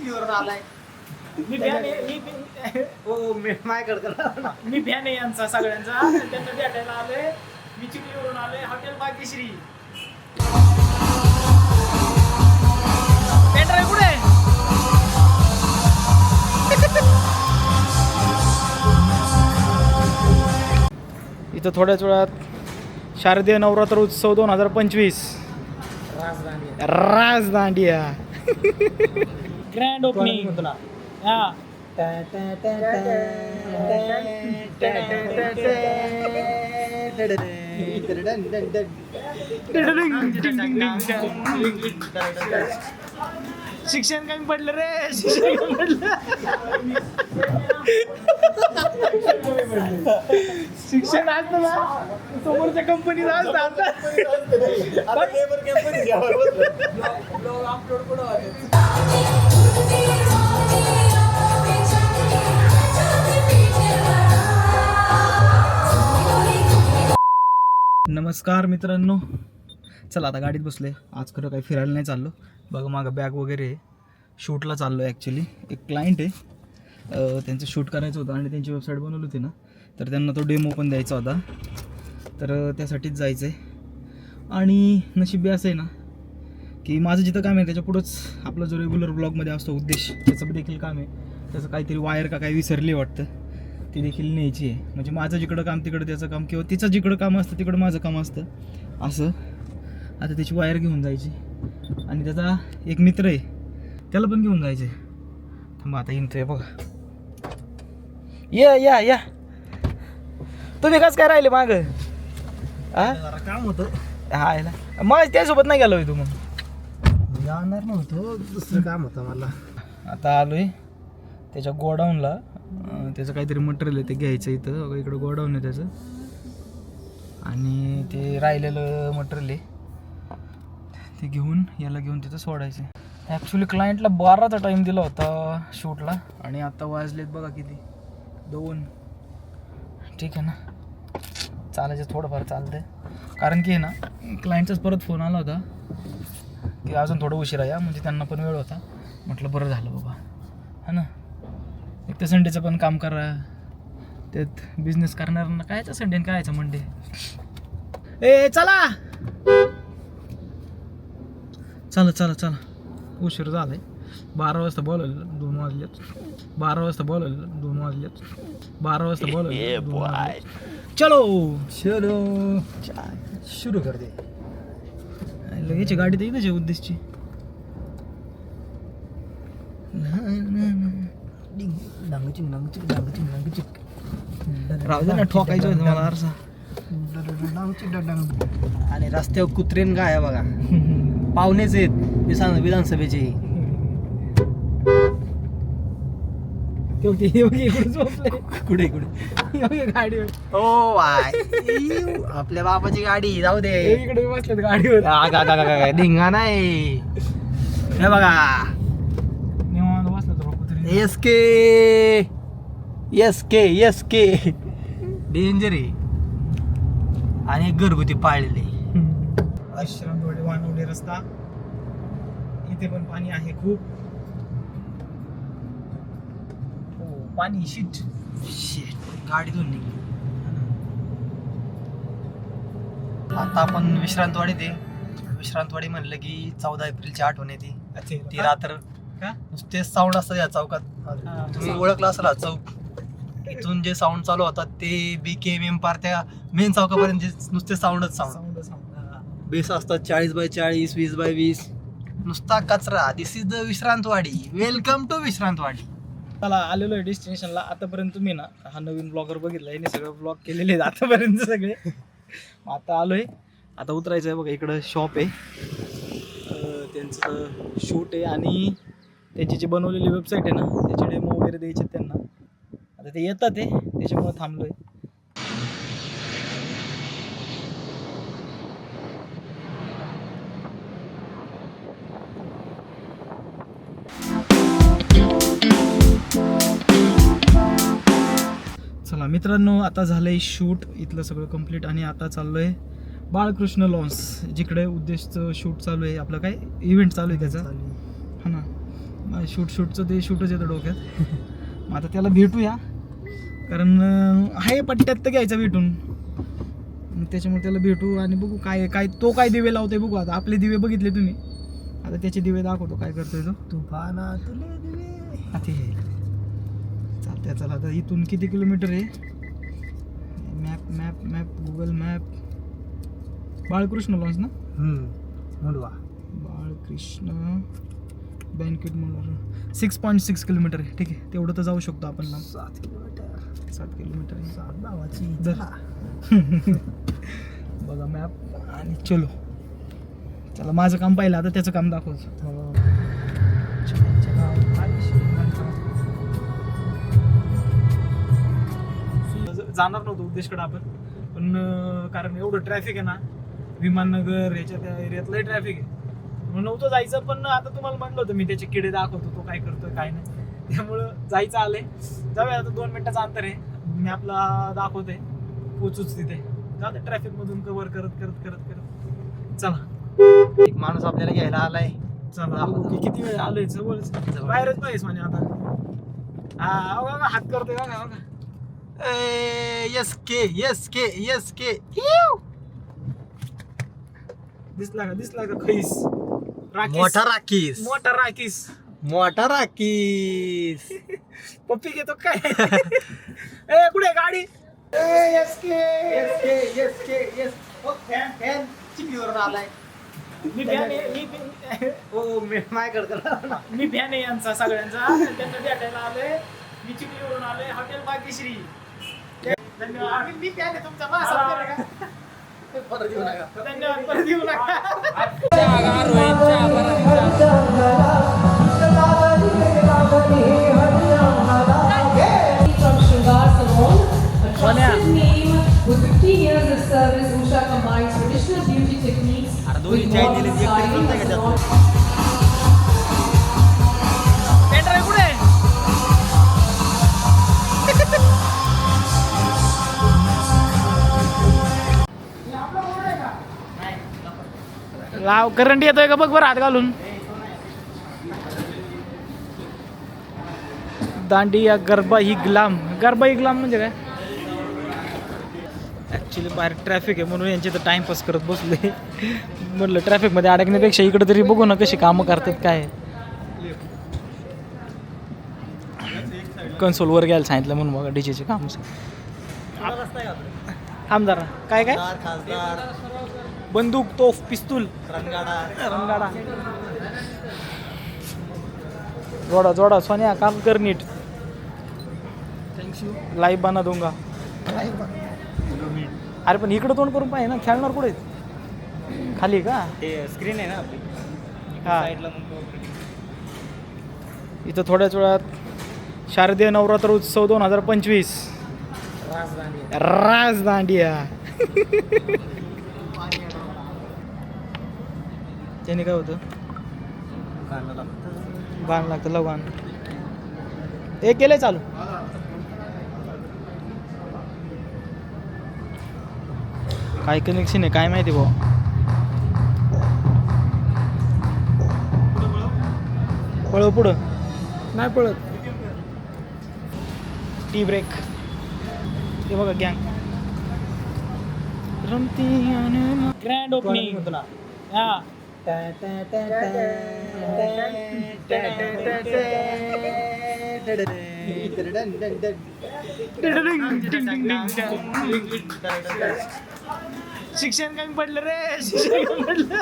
चिखलीवरून आलाय. मी फॅन आहे. हो माझ्याकडे मी फॅन आहे यांचा सगळ्यांचा. त्यांना भेटायला आलोय. मी चिखलीवरून आलोय. हॉटेल भाग्यश्री. पेंड्राईव्ह कुठे आहे? इथं थोड्याच वेळात शारदीय नवरात्र उत्सव 2025 राजदांडिया ग्रँड ओपनिंग. हा शिक्षण कमी पडलं रे. शिक्षण कमी पडलं. शिक्षण असतं ना समोरच्या कंपनीत असतं. आता नमस्कार मित्रांनो. चला आता गाडीत बसले. आज खरं काही फिरायला नाही चाललो. बघा मागं बॅग वगैरे आहे. शूटला चाललो आहे. ॲक्च्युली एक क्लायंट आहे, त्यांचं शूट करायचं होतं आणि त्यांची वेबसाईट बनवली होती ना, तर त्यांना तो डेमो पण द्यायचा होता. तर त्यासाठीच जायचं आहे. आणि नशीब असं आहे ना की माझं जिथं काम आहे त्याच्या पुढंच आपला जो रेग्युलर ब्लॉगमध्ये असतो उद्देश, त्याचं देखील काम आहे. त्याचं काहीतरी वायर का काही विसरली वाटतं, ती देखील न्यायची आहे. म्हणजे माझं जिकडं काम तिकडं त्याचं काम, किंवा तिचं जिकडं काम असतं तिकडं माझं काम असतं असं. आता त्याची वायर घेऊन जायची आणि त्याचा एक मित्र आहे त्याला पण घेऊन जायचे. थांबा आता येतोय बघा. या या तुम्ही कसं काय राहिले मागं? काम होतं. हा याला मग त्यासोबत नाही गेलो तू? मग जाणार नव्हतं, दुसरं काम होतं मला. आता आलोय त्याच्या गोडाऊनला. त्याचं काहीतरी मटेरियल आहे ते घ्यायचं. इथं इकडं गोडाऊन आहे त्याचं आणि ते राहिलेलं मटेरियल आहे ते घेऊन याला घेऊन तिथं सोडायचं. ॲक्च्युली क्लायंटला 12चा टाईम दिला होता शूटला आणि आता वाजलेत बघा किती, 2. ठीक आहे ना, चालायचं थोडंफार चालतंय. कारण की ना क्लायंटचाच परत फोन आला होता की अजून थोडं उशिरा या, म्हणजे त्यांना पण वेळ होता. म्हटलं बरं झालं बाबा, हा ना. एक तर संडेचं पण काम करा, त्यात बिझनेस करणाऱ्यांना कायचं संडे आणि कायचं मंडे. ए चला चला चला चला, उशीर झालाय. 12 वाजता बोलवलं, 2 वाजलेत. 12 वाजता बोलवलं, 2 वाजलेत. 12 वाजता बोलवलं, 2 वाजलेत. चलो चलो सुरू कर दे. लगेच गाडी तर इथंच आहे उद्देशची. राहू दे ना, ठोकायचं होतं मला आरसा. आणि रस्त्यावर कुत्रेन काय बघा. पाहुणेच आहेत विधानसभेचे. कुठे कुठे गाडी हो आपल्या बाबाची गाडी जाऊ दे. इकडे बसल्यात गाडीवर. धिंगा नाही हे बघा. निवांत बसलं तर कुत्रे. एसके डेंजर आहे. आणि एक घरगुती पाळलेले. आश्रमवाडी वानवडे रस्ता. इथे पण पाणी आहे खूप. हो पाणी शीट गाडीतून निघली. आता आपण विश्रांतवाडीत आहे. विश्रांतवाडी म्हणलं की 14 एप्रिलची आठवण येते. ती रात्र का नुसतेच साऊंड असतात या चौकात. तुम्ही ओळखला असेल हा चौक. इथून जे साऊंड चालू होतात ते BKM पार त्या मेन चौकापर्यंत नुसते साऊंडच साऊंड. बेस असतात 40x40, 20x20. नुसता कचरा. This is the Vishrantwadi. Welcome to Vishrantwadi. चला आलेलो आहे डेस्टिनेशनला. आतापर्यंत तुम्ही ना हा नवीन ब्लॉगर बघितला, याने सगळं ब्लॉग केलेले आहेत आतापर्यंत सगळे. आता आलोय. आता उतरायचं आहे बघा. इकडं शॉप आहे, त्यांचं शूट आहे आणि त्यांची जी बनवलेली वेबसाईट आहे ना त्याचे डेमो वगैरे द्यायचे त्यांना. आता ते येतात ते, त्याच्यामुळे थांबलोय. चला मित्रांनो, आता झालंय शूट इथलं सगळं कंप्लीट आणि आता चाललोय बाळकृष्ण लॉन्स, जिकडे उद्देशचं शूट चालू आहे. आपलं काय इव्हेंट चालू आहे त्याचा, हा ना. शूटचं ते शूटच येतं डोक्यात. मग आता त्याला भेटूया, कारण आहे पट्ट्यात तर घ्यायचा भेटून. मग त्याच्यामुळे त्याला भेटू आणि बघू काय काय तो काय दिवे लावतोय बघू. आता आपले दिवे बघितले तुम्ही, आता त्याचे दिवे दाखवतो काय करतोय तो. तुफानातले दिवे. ते चालतंय. चला आता इथून किती किलोमीटर आहे, map map map Google map. Balkrishna lawns ना, मुंडवा बाळकृष्ण बँकेट म्हणून 6.6 किलोमीटर आहे. ठीक आहे, तेवढं तर जाऊ शकतो आपण लांब. 7 किलोमीटर 7 किलोमीटर आहे. 7 गावाची बघा मॅप आणि चलो. चला माझं काम पाहिलं, आता त्याचं काम दाखवतो. जाणार नव्हतो उद्देशकडे आपण, पण कारण एवढं ट्रॅफिक आहे ना विमाननगर याच्या त्या एरियात लय ट्रॅफिक आहे, म्हणून नव्हतं जायचं. पण आता तुम्हाला म्हणलं होतं मी त्याचे किडे दाखवतो, तो काय करतोय काय नाही, त्यामुळं जायचं आलंय. जाऊया आता, 2 मिनिटाचं अंतर आहे. मी आपला दाखवते, पोचूच तिथे. जाऊ ट्रॅफिक मधून कव्हर करत करत करत करत. चला एक माणूस आपल्याला घ्यायला आलाय. चला बघू किती वेळ आलोय. जवळच बाहेरच पाहिजे म्हणे आता. हा बघा हात करतोय बघा बघा. यस के दिसला का खैस राखीस. मोठा राखीस पप्पी घेतो काय. ए कुठे गाडी. यस के फॅन चिपीवरून आलाय. मी फॅन आहे. हो माझ्याकडे मी फॅन आहे यांचा सगळ्यांचा. त्यांना भेटायला आलोय. मी चिखलीवरून आलोय. हॉटेल भाग्यश्री. धन्यवाद. मी फॅन आहे तुमचा. परत येऊ नका. धन्यवाद. परत येऊ नका. From Shringar Salon, a trusted name with 15 years of service, Usha combines traditional beauty techniques with modern styling. The salon painter कुठे. लाव करंट येतोय का बघ बरं हात घालून. दांडिया गरबा ही ग्लाम. गरबा ही ग्लाम म्हणजे काय. ॲक्च्युली बाहेर ट्रॅफिक आहे म्हणून यांचे तर टाइमपास करत बसले. म्हटलं ट्रॅफिकमध्ये अडकण्यापेक्षा इकडे तरी बघू ना कशी कामं करतात काय. कन्सोलवर घ्यायला सांगितलं म्हणून बघा डीजेचे काम. थांब जरा. काय काय खासदार बंदूक तोफ पिस्तूल रणगाडा जोडा जोडा सोन्या काम कर नीट. थँक्यू. लाईव्ह बना दूंगा. अरे पण इकडं तोंड करून पाहिजे ना. खेळणार कुठे खाली का. स्क्रीन आहे ना आपली. हा इथं थोड्याच वेळात शारदीय नवरात्र उत्सव 2025 राज दांडिया. त्याने काय होतं गाणं लागतं लवगान. हे केलंय चालू. काय कनेक्शन आहे काय माहिती भाऊ. पळव पुढं नाही पळत. Tea break. ते बघा गँग रमती ग्रँड ओपनिंग. हा शिक्षण कमी पडलं रे. शिक्षण कमी पडलं.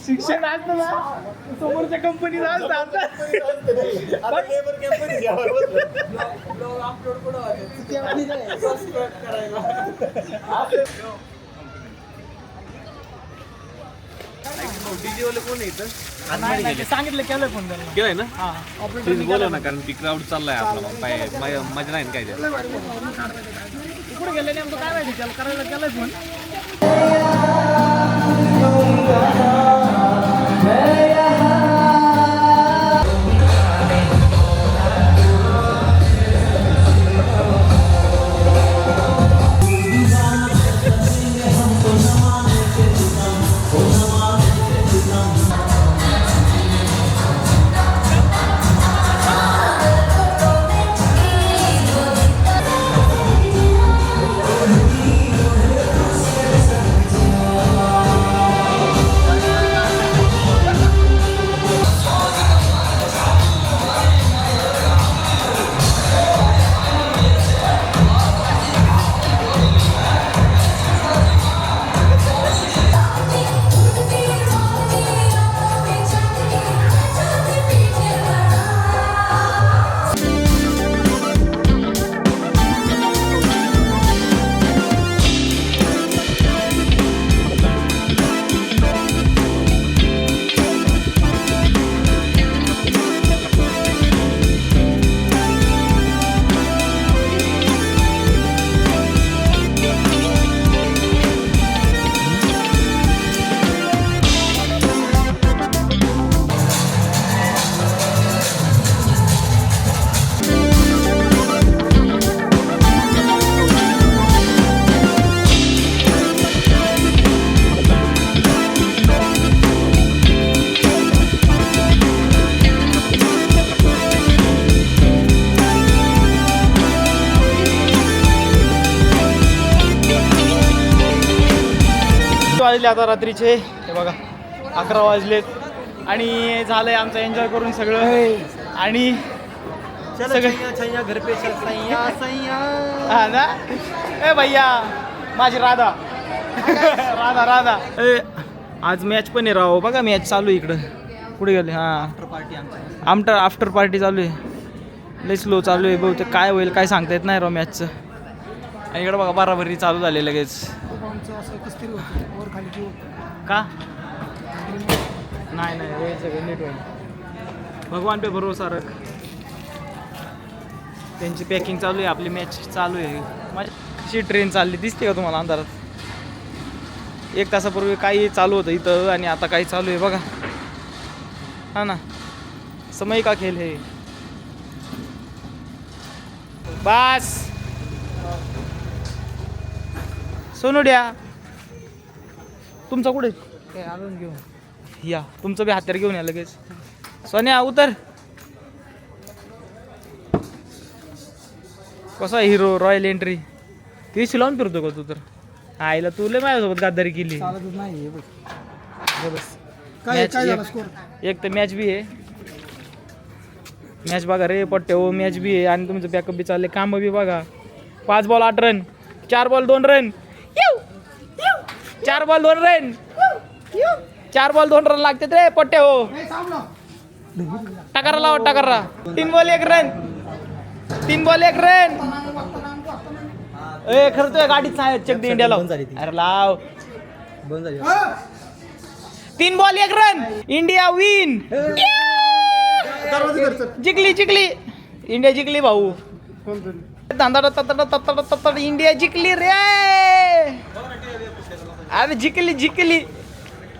शिक्षण असतं ना समोरच्या कंपनीत असतं. सांगितलं केलंय फोन त्यांना. गेलाय ना हा प्लीज बोला ना, कारण की क्राऊड चाललाय आपला. मजा नाही ना काय द्या. कुठे गेले नेमकं काय माहिती. त्याला करायला केलंय फोन. वाजले आता रात्रीचे, हे बघा 11 वाजलेत आणि झालंय आमचं एन्जॉय करून सगळं. आणि सगळं घर पे सैया सैया. हा ना, ए भैया माझी राधा राधा राधा. ए आज मॅच पण आहे राव, बघा मॅच चालू आहे इकडं. पुढे गेले हां, पार्टी आमची. आफ्टर पार्टी चालू आहे. लय स्लो चालू आहे बहुतेक, काय होईल काय सांगता येत नाही राव मॅचचं. आणि इकडं बघा बराबरी चालू झाली लगेच. का नाही नाही होईल सगळं नीट होईल, भगवान पे भरोसा रख. त्यांची पॅकिंग चालू आहे, आपली मॅच चालू आहे. माझी कशी ट्रेन चालली दिसते का तुम्हाला अंधारात? 1 तासापूर्वी काही चालू होतं इथं आणि आता काही चालू आहे बघा. हा ना, समय का खेळ है. बस सोनुड्या तुमचा कुठे घेऊन या, तुमचं बी हत्यार घेऊन या लगेच. सोन्या उतर. कसा हिरो रॉयल एंट्री ती लावून फिरतो का तू? तर आईला तुला माझ्यासोबत गद्दारी केली. एक तर मॅच बी आहे, मॅच बघा रे पट्टे हो, मॅच बी आहे आणि तुमचं बॅकअप बी चालले, काम बी बघा. 5 ball 8 run, 4 ball 2 run, 4 ball 2 run, 4 ball 2 run लागते रे पट्टे हो. टकारा लावा टकारा. 3 बॉल 1 रन, 3 बॉल 1 रन. ए खरं तो गाडीत चेक दे इंडियाला. अरे लाव, बंद झाली. 3 बॉल 1 रन, इंडिया विन. जिंकली जिंकली इंडिया, जिंकली भाऊ. इंडिया जिंकली रे. अरे जिंकली जिंकली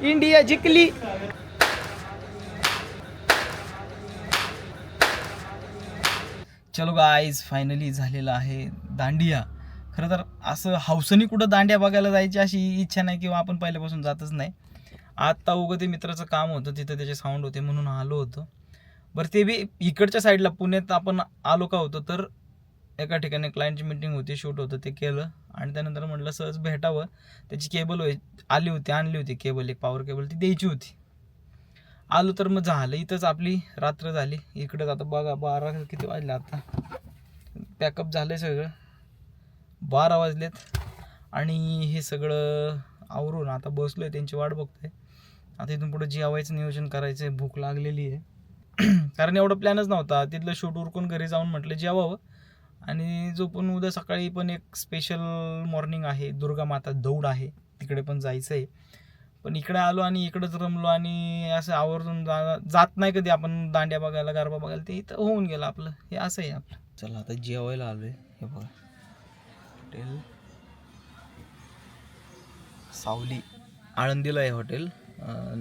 इंडिया जिंकली. चलो गाईज, फायनली झालेला आहे दांडिया. खरं तर असं हौसनी कुठं दांड्या बघायला जायची अशी इच्छा नाही किंवा आपण पहिल्यापासून जातच नाही. आत्ता उगं ते मित्राचं काम होतं तिथं, त्याचे साऊंड होते म्हणून आलो होतो. बरं ते बी इकडच्या साईडला पुण्यात आपण आलो का होतो तर एका ठिकाणी क्लायंटची मीटिंग होती, शूट होतं ते केलं आणि त्यानंतर म्हटलं सहज भेटावं. त्याची केबल आली होती, आणली होती केबल, एक पॉवर केबल ती द्यायची होती. आलो तर मग झालं, इथंच आपली रात्र झाली. इकडंच आता बघा 12 किती वाजले, आता पॅकअप झालं आहे सगळं, 12 वाजलेत. आणि हे सगळं आवरून आता बसलो आहे, त्यांची वाट बघतोय. आता इथून पुढं जेवायचं नियोजन करायचं आहे, भूक लागलेली आहे. कारण एवढं प्लॅनच नव्हता, तिथलं शूट उरकून घरी जाऊन म्हटलं जेवावं आणि झोपून उद्या सकाळी पण एक स्पेशल मॉर्निंग आहे, दुर्गा माता दौड आहे, तिकडे पण जायचं आहे. पण इकडे आलो आणि इकडंच रमलो आणि असं आवर्जून जात नाही कधी आपण दांड्या बघायला, गरबा बघायला, ते इथं होऊन गेलं आपलं. हे असं आहे आपलं. चला आता जेवायला आलो आहे. हे बघा हॉटेल सावली, आळंदीला आहे हॉटेल.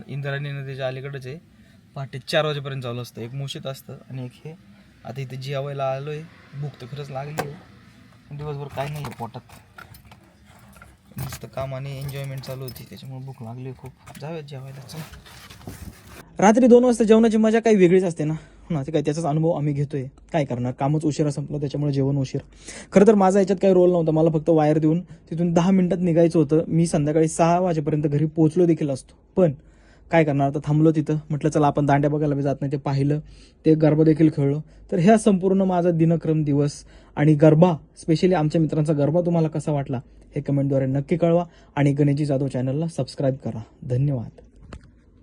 इंद्रायणी नदीच्या अलीकडेच आहे. पहाटे 4 वाजेपर्यंत चालू असतं, एक मुशीत असतं आणि एक हे. आता इथे जेवायला आलो आहे, भूक तर खरंच लागली आहे. दिवसभर काही नाही आहे पोटात, नुसतं काम आणि एन्जॉयमेंट चालू होती त्याच्यामुळे भूक लागली खूप. जाऊयात जेवायला. चल. रात्री 2 वाजता जेवणाची मजा काही वेगळीच असते ना. ते काय त्याचाच अनुभव आम्ही घेतोय. काय करणार, कामच उशिरा संपलं त्याच्यामुळे जेवण उशीर. खरं तर माझा याच्यात काही रोल नव्हता, मला फक्त वायर देऊन तिथून 10 मिनिटात निघायचं होतं. मी संध्याकाळी 6 वाजेपर्यंत घरी पोहोचलो देखील असतो. पण काय करणार, आता थांबलो तिथं. म्हटलं चला आपण दांड्या बघायला बी जात नाही, ते पाहिलं, ते गरबा देखील खेळलो. तर ह्या संपूर्ण माझा दिनक्रम दिवस आणि गरबा, स्पेशली आमच्या मित्रांचा गरबा तुम्हाला कसा वाटला हे कमेंटद्वारे नक्की कळवा आणि गणेशजी जाधव चॅनलला सबस्क्राईब करा. धन्यवाद.